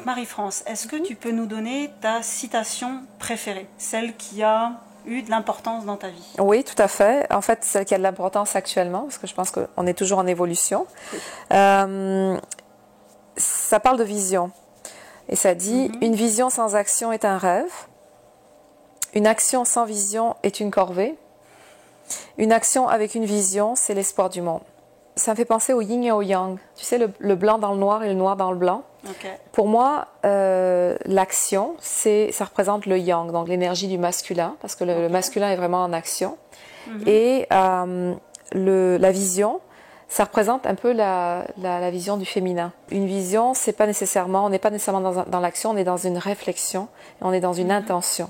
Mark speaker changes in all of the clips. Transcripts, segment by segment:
Speaker 1: Marie-France, est-ce que tu peux nous donner ta citation préférée, celle qui a eu de l'importance dans ta vie?
Speaker 2: Oui, tout à fait. En fait, celle qui a de l'importance actuellement, parce que je pense qu'on est toujours en évolution.
Speaker 1: Oui.
Speaker 2: Ça parle de vision. Et ça dit, une vision sans action est un rêve. Une action sans vision est une corvée. Une action avec une vision, c'est l'espoir du monde. Ça me fait penser au yin et au yang. Tu sais, le blanc dans le noir et le noir dans le blanc.
Speaker 1: Okay.
Speaker 2: Pour moi, l'action, ça représente le yang, donc l'énergie du masculin, parce que le masculin est vraiment en action. Et la vision, ça représente un peu la vision du féminin. Une vision, c'est pas nécessairement, on n'est pas nécessairement dans l'action, on est dans une réflexion, on est dans une intention.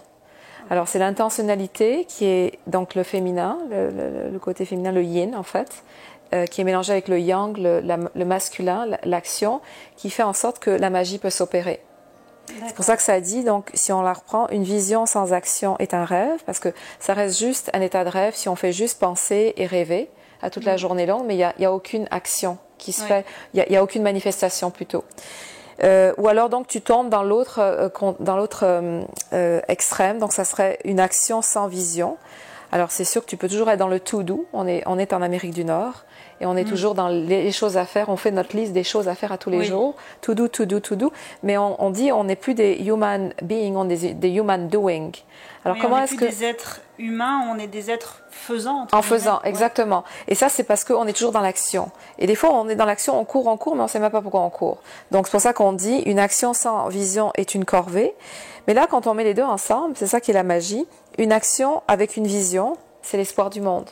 Speaker 2: Alors c'est l'intentionnalité qui est donc le féminin, le côté féminin, le yin en fait, qui est mélangé avec le yang, le masculin, l'action, qui fait en sorte que la magie peut s'opérer. C'est pour ça que ça dit, donc si on la reprend, une vision sans action est un rêve, parce que ça reste juste un état de rêve si on fait juste penser et rêver à toute la journée longue, mais il y a aucune action qui se fait, il y a aucune manifestation plutôt. Ou alors donc tu tombes dans l'autre extrême, donc ça serait une action sans vision. Alors c'est sûr que tu peux toujours être dans le to do, on est en Amérique du Nord et on est toujours dans les choses à faire, on fait notre liste des choses à faire à tous les jours, to do, to do, to do, mais on dit on n'est plus des human beings, on est des human doing. Alors comment est-ce que
Speaker 1: des êtres humains, on est des êtres faisants.
Speaker 2: En faisant, exactement. Et ça, c'est parce qu'on est toujours dans l'action. Et des fois, on est dans l'action, on court, mais on ne sait même pas pourquoi on court. Donc, c'est pour ça qu'on dit une action sans vision est une corvée. Mais là, quand on met les deux ensemble, c'est ça qui est la magie. Une action avec une vision, c'est l'espoir du monde.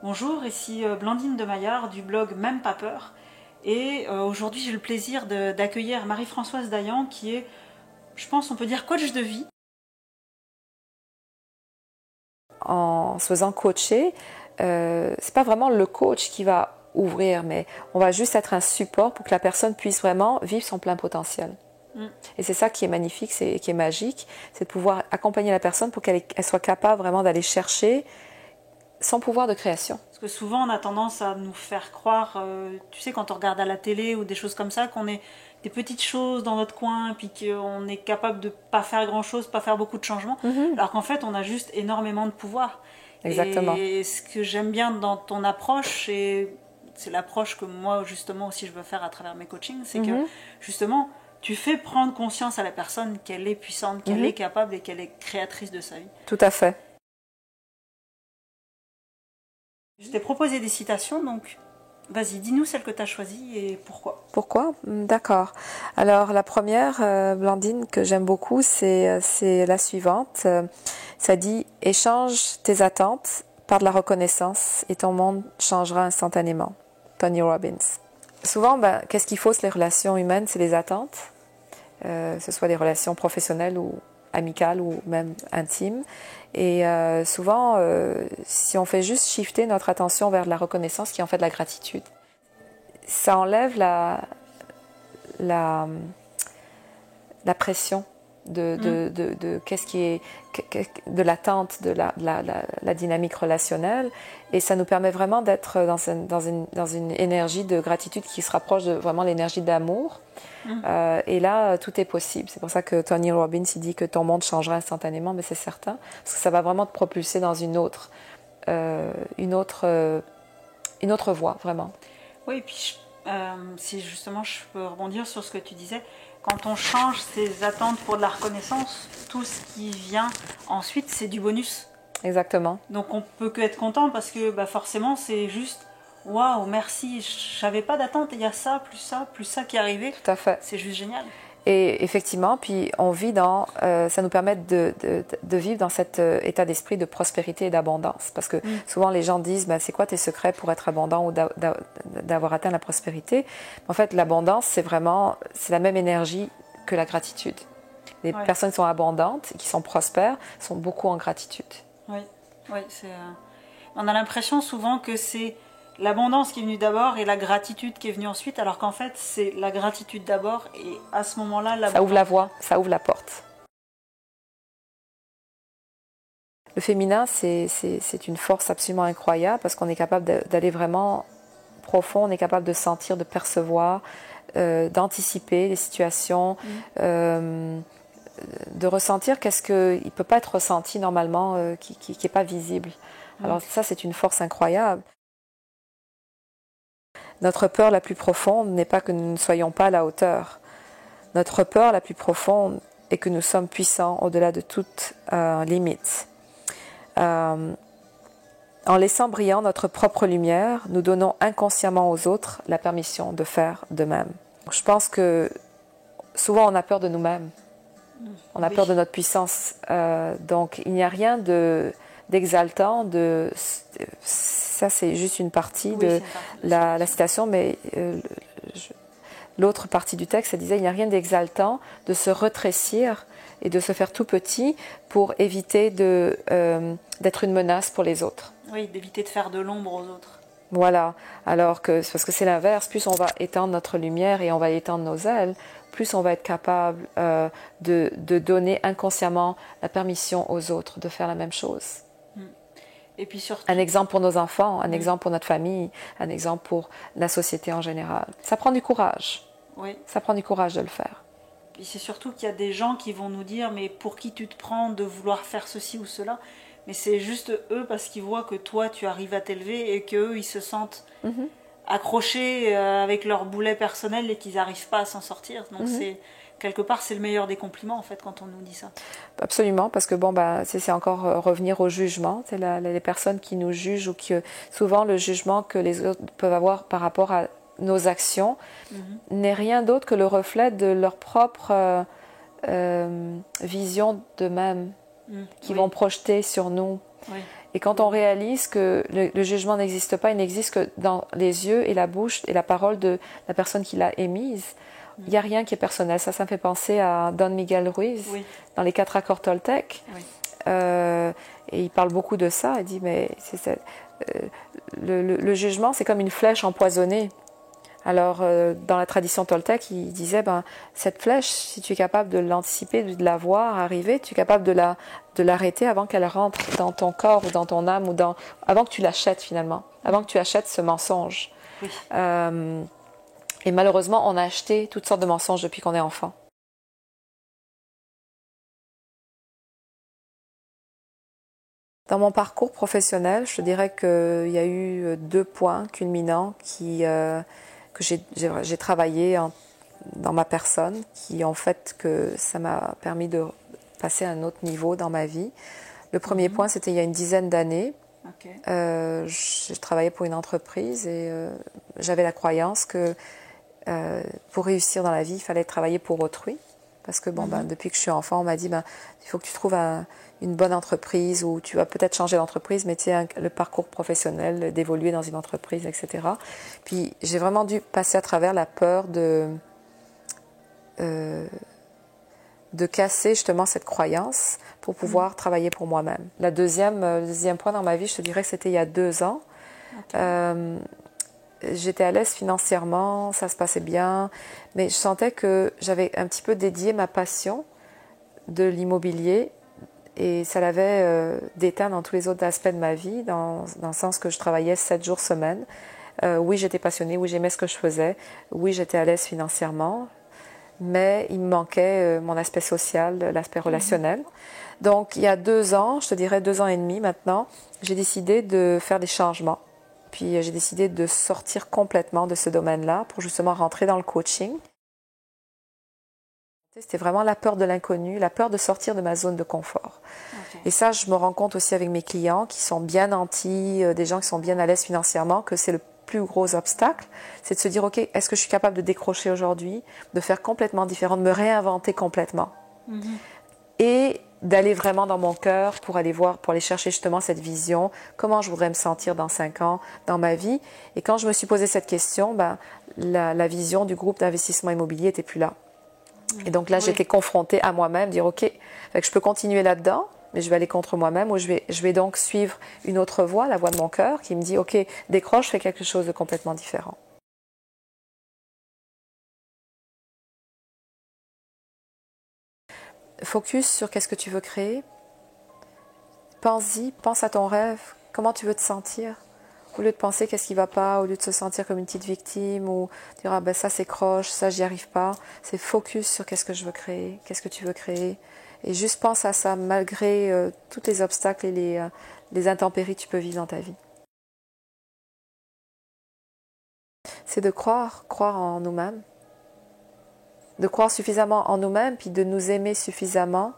Speaker 1: Bonjour, ici Blandine de Maillard du blog Même pas peur. Et aujourd'hui, j'ai le plaisir d'accueillir Marie-Françoise Dayan qui est, je pense, on peut dire coach de vie.
Speaker 2: En se faisant coacher, c'est pas vraiment le coach qui va ouvrir, mais on va juste être un support pour que la personne puisse vraiment vivre son plein potentiel. Et c'est ça qui est magnifique, qui est magique, c'est de pouvoir accompagner la personne pour qu'elle soit capable vraiment d'aller chercher son pouvoir de création.
Speaker 1: Parce que souvent on a tendance à nous faire croire, tu sais, quand on regarde à la télé ou des choses comme ça, qu'on est des petites choses dans notre coin, puis qu'on est capable de pas faire grand chose, pas faire beaucoup de changements, alors qu'en fait on a juste énormément de pouvoir.
Speaker 2: Exactement.
Speaker 1: Et ce que j'aime bien dans ton approche, et c'est l'approche que moi justement aussi je veux faire à travers mes coachings, c'est que justement tu fais prendre conscience à la personne qu'elle est puissante, qu'elle est capable et qu'elle est créatrice de sa vie.
Speaker 2: Tout à fait.
Speaker 1: Je t'ai proposé des citations, donc vas-y, dis-nous celle que tu as choisie et pourquoi.
Speaker 2: Pourquoi? D'accord. Alors la première, Blandine, que j'aime beaucoup, c'est la suivante. Ça dit « Échange tes attentes par de la reconnaissance et ton monde changera instantanément. » Tony Robbins. Souvent, qu'est-ce qu'il faut, c'est les relations humaines, c'est les attentes, que ce soit des relations professionnelles ou amicales ou même intimes. Et souvent, si on fait juste shifter notre attention vers de la reconnaissance, qui est en fait de la gratitude, ça enlève la pression qu'est-ce qui est de l'attente de la dynamique relationnelle, et ça nous permet vraiment d'être dans une énergie de gratitude qui se rapproche de vraiment l'énergie d'amour. Et là tout est possible. C'est pour ça que Tony Robbins il dit que ton monde changera instantanément, mais c'est certain, parce que ça va vraiment te propulser dans une autre voie, vraiment.
Speaker 1: Oui, et puis si justement je peux rebondir sur ce que tu disais, quand on change ses attentes pour de la reconnaissance, tout ce qui vient ensuite, c'est du bonus.
Speaker 2: Exactement.
Speaker 1: Donc on peut que être content parce que forcément c'est juste waouh, merci, je n'avais pas d'attente et il y a ça qui est arrivé.
Speaker 2: Tout à fait.
Speaker 1: C'est juste génial.
Speaker 2: Et effectivement, puis on vit ça nous permet de vivre dans cet état d'esprit de prospérité et d'abondance. Parce que souvent les gens disent, c'est quoi tes secrets pour être abondant ou d'avoir atteint la prospérité? En fait, l'abondance, c'est la même énergie que la gratitude. Les personnes qui sont abondantes et qui sont prospères sont beaucoup en gratitude.
Speaker 1: Oui, on a l'impression souvent que c'est l'abondance qui est venue d'abord et la gratitude qui est venue ensuite, alors qu'en fait, c'est la gratitude d'abord et à ce moment-là, l'abondance...
Speaker 2: Ça ouvre la voie, ça ouvre la porte. Le féminin, c'est une force absolument incroyable parce qu'on est capable d'aller vraiment profond, on est capable de sentir, de percevoir, d'anticiper les situations, de ressentir qu'est-ce qu'il ne peut pas être ressenti normalement, qui n'est pas visible. Alors ça, c'est une force incroyable. Notre peur la plus profonde n'est pas que nous ne soyons pas à la hauteur. Notre peur la plus profonde est que nous sommes puissants au-delà de toute limite. En laissant brillant notre propre lumière, nous donnons inconsciemment aux autres la permission de faire de même. Je pense que souvent on a peur de nous-mêmes. On a peur de notre puissance. Donc il n'y a rien d'exaltant. Ça c'est juste une partie de la citation, mais l'autre partie du texte, elle disait il n'y a rien d'exaltant de se retrécir et de se faire tout petit pour éviter d'être une menace pour les autres.
Speaker 1: Oui, d'éviter de faire de l'ombre aux autres.
Speaker 2: Voilà, alors que parce que c'est l'inverse, plus on va étendre notre lumière et on va étendre nos ailes, plus on va être capable de donner inconsciemment la permission aux autres de faire la même chose.
Speaker 1: Et puis surtout,
Speaker 2: un exemple pour nos enfants, un exemple pour notre famille, un exemple pour la société en général. Ça prend du courage.
Speaker 1: Oui.
Speaker 2: Ça prend du courage de le faire.
Speaker 1: Et c'est surtout qu'il y a des gens qui vont nous dire mais pour qui tu te prends de vouloir faire ceci ou cela, mais c'est juste eux parce qu'ils voient que toi tu arrives à t'élever et qu'eux ils se sentent accrochés avec leur boulet personnel et qu'ils n'arrivent pas à s'en sortir. Donc c'est quelque part c'est le meilleur des compliments en fait quand on nous dit ça.
Speaker 2: Absolument, parce que bon c'est encore revenir au jugement. C'est les personnes qui nous jugent ou qui souvent le jugement que les autres peuvent avoir par rapport à nos actions n'est rien d'autre que le reflet de leur propre vision d'eux-mêmes qui vont projeter sur nous.
Speaker 1: Oui.
Speaker 2: Et quand on réalise que le jugement n'existe pas, il n'existe que dans les yeux et la bouche et la parole de la personne qui l'a émise, il n'y a rien qui est personnel. Ça me fait penser à Don Miguel Ruiz dans les 4 accords Toltec. Oui. Et il parle beaucoup de ça. Il dit, mais le jugement, c'est comme une flèche empoisonnée. Alors, dans la tradition Toltec, il disait, cette flèche, si tu es capable de l'anticiper, de la voir arriver, tu es capable de l'arrêter avant qu'elle rentre dans ton corps ou dans ton âme, ou avant que tu l'achètes finalement, avant que tu achètes ce mensonge. Oui. Et malheureusement, on a acheté toutes sortes de mensonges depuis qu'on est enfant. Dans mon parcours professionnel, je te dirais qu'il y a eu 2 points culminants que j'ai travaillé dans ma personne, qui ont fait que ça m'a permis de passer à un autre niveau dans ma vie. Le premier point, c'était il y a une dizaine d'années. Okay. Je travaillais pour une entreprise et j'avais la croyance que pour réussir dans la vie, il fallait travailler pour autrui. Parce que depuis que je suis enfant, on m'a dit il faut que tu trouves une bonne entreprise où tu vas peut-être changer d'entreprise, mais tu as le parcours professionnel d'évoluer dans une entreprise, etc. Puis j'ai vraiment dû passer à travers la peur de casser justement cette croyance pour pouvoir travailler pour moi-même. Le deuxième point dans ma vie, je te dirais que c'était il y a 2 ans. Okay. J'étais à l'aise financièrement, ça se passait bien, mais je sentais que j'avais un petit peu dédié ma passion de l'immobilier et ça l'avait déteint dans tous les autres aspects de ma vie, dans le sens que je travaillais 7 jours semaine. Oui, j'étais passionnée, oui, j'aimais ce que je faisais, oui, j'étais à l'aise financièrement, mais il me manquait mon aspect social, l'aspect relationnel. Donc, il y a 2 ans, je te dirais 2 ans et demi maintenant, j'ai décidé de faire des changements. Puis j'ai décidé de sortir complètement de ce domaine-là pour justement rentrer dans le coaching. C'était vraiment la peur de l'inconnu, la peur de sortir de ma zone de confort. Okay. Et ça, je me rends compte aussi avec mes clients qui sont bien nantis, des gens qui sont bien à l'aise financièrement, que c'est le plus gros obstacle, c'est de se dire, OK, est-ce que je suis capable de décrocher aujourd'hui, de faire complètement différent, de me réinventer complètement et d'aller vraiment dans mon cœur pour aller voir, pour aller chercher justement cette vision, comment je voudrais me sentir dans 5 ans dans ma vie. Et quand je me suis posé cette question, la vision du groupe d'investissement immobilier n'était plus là. Et donc là, j'étais confrontée à moi-même, dire OK, fait que je peux continuer là-dedans, mais je vais aller contre moi-même, ou je vais donc suivre une autre voie, la voie de mon cœur, qui me dit OK, décroche, fais quelque chose de complètement différent. Focus sur qu'est-ce que tu veux créer. Pense-y, pense à ton rêve, comment tu veux te sentir. Au lieu de penser qu'est-ce qui va pas, au lieu de se sentir comme une petite victime ou dire ah ben ça c'est croche, ça j'y arrive pas, c'est focus sur qu'est-ce que je veux créer, qu'est-ce que tu veux créer. Et juste pense à ça malgré tous les obstacles et les intempéries que tu peux vivre dans ta vie. C'est de croire en nous-mêmes, de croire suffisamment en nous-mêmes, puis de nous aimer suffisamment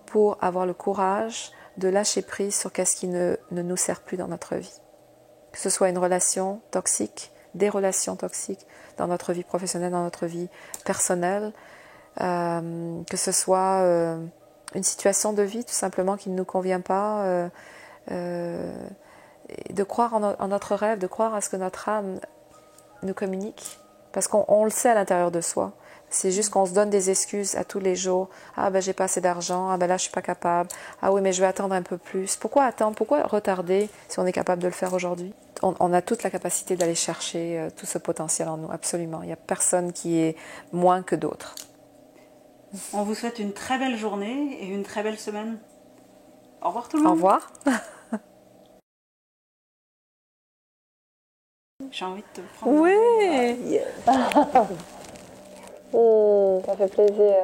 Speaker 2: pour avoir le courage de lâcher prise sur qu'est-ce qui ne nous sert plus dans notre vie. Que ce soit une relation toxique, des relations toxiques dans notre vie professionnelle, dans notre vie personnelle, que ce soit une situation de vie tout simplement qui ne nous convient pas, de croire en notre rêve, de croire à ce que notre âme nous communique, parce qu'on le sait à l'intérieur de soi. C'est juste qu'on se donne des excuses à tous les jours. Ah ben j'ai pas assez d'argent, ah ben là je suis pas capable, ah oui mais je vais attendre un peu plus. Pourquoi attendre, pourquoi retarder si on est capable de le faire aujourd'hui? On a toute la capacité d'aller chercher tout ce potentiel en nous, absolument. Il n'y a personne qui est moins que d'autres.
Speaker 1: On vous souhaite une très belle journée et une très belle semaine. Au revoir tout le monde.
Speaker 2: Au revoir.
Speaker 1: J'ai envie de te prendre.
Speaker 2: Oui. Ça fait plaisir.